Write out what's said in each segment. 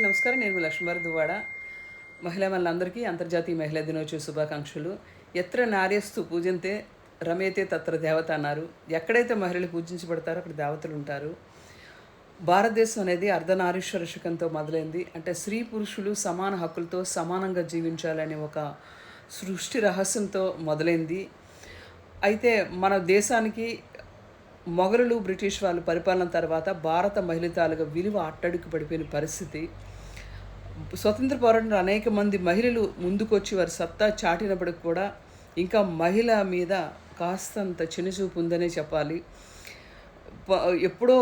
అందరికీ నమస్కారం. నేను మీ లక్ష్మీవారి దువ్వాడ. మహిళలందరికీ అంతర్జాతీయ మహిళా దినోత్సవ శుభాకాంక్షలు. ఎత్ర నార్యస్తు పూజంతే రమేతే తత్ర దేవత అన్నారు. ఎక్కడైతే మహిళలు పూజించబడతారో అక్కడ దేవతలు ఉంటారు. భారతదేశం అనేది అర్ధనారీశ్వర శకంతో మొదలైంది. అంటే స్త్రీ పురుషులు సమాన హక్కులతో సమానంగా జీవించాలనే ఒక సృష్టి రహస్యంతో మొదలైంది. అయితే మన దేశానికి మొఘలులు బ్రిటిష్ వాళ్ళు పరిపాలన తర్వాత భారత మహిళతాలుగా విలువ అట్టడుగు పడిపోయిన పరిస్థితి. స్వతంత్ర పోరాటంలో అనేక మంది మహిళలు ముందుకొచ్చి వారి సత్తా చాటినప్పటికి కూడా ఇంకా మహిళ మీద కాస్తంత చిన్నచూపు ఉందనే చెప్పాలి. ఎప్పుడో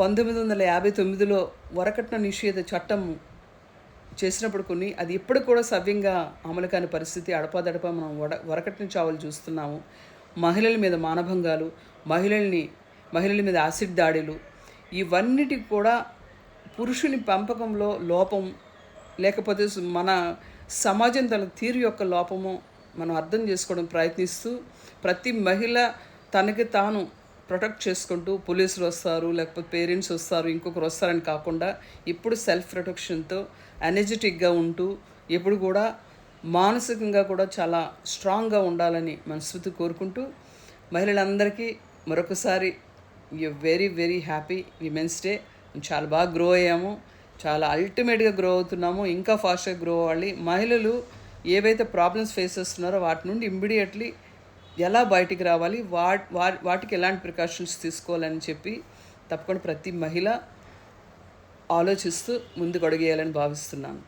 1959లో వరకట్న నిషేధ చట్టం చేసినప్పుడు అది ఇప్పటికి కూడా సవ్యంగా అమలు కాని పరిస్థితి. అడపాదడప మనం వరకట్న చావులు చూస్తున్నాము. మహిళల మీద మానభంగాలు, మహిళల మీద యాసిడ్ దాడులు, ఇవన్నిటికి కూడా పురుషుని పెంపకంలో లోపం, లేకపోతే మన సమాజం తన తీరు యొక్క లోపము మనం అర్థం చేసుకోవడం ప్రయత్నిస్తూ ప్రతి మహిళ తనకి తాను ప్రొటెక్ట్ చేసుకుంటూ పోలీసులు వస్తారు, లేకపోతే పేరెంట్స్ వస్తారు, ఇంకొకరు వస్తారని కాకుండా ఇప్పుడు సెల్ఫ్ ప్రొటెక్షన్తో ఎనర్జెటిక్గా ఉంటూ ఎప్పుడు కూడా మానసికంగా కూడా చాలా స్ట్రాంగ్గా ఉండాలని మనస్ఫూర్తి కోరుకుంటూ మహిళలందరికీ మరొకసారి very very happy women's day. చాలా బాగా గ్రో అయ్యాము, చాలా అల్టిమేట్గా గ్రో అవుతున్నాము, ఇంకా ఫాస్ట్గా గ్రో అవ్వాలి. మహిళలు ఏవైతే ప్రాబ్లమ్స్ ఫేస్ చేస్తున్నారో వాటి నుండి ఇమ్మీడియట్లీ ఎలా బయటికి రావాలి, వాటికి ఎలాంటి ప్రికాషన్స్ తీసుకోవాలని చెప్పి తప్పకుండా ప్రతి మహిళ ఆలోచిస్తూ ముందుకు అడుగేయాలని భావిస్తున్నాను.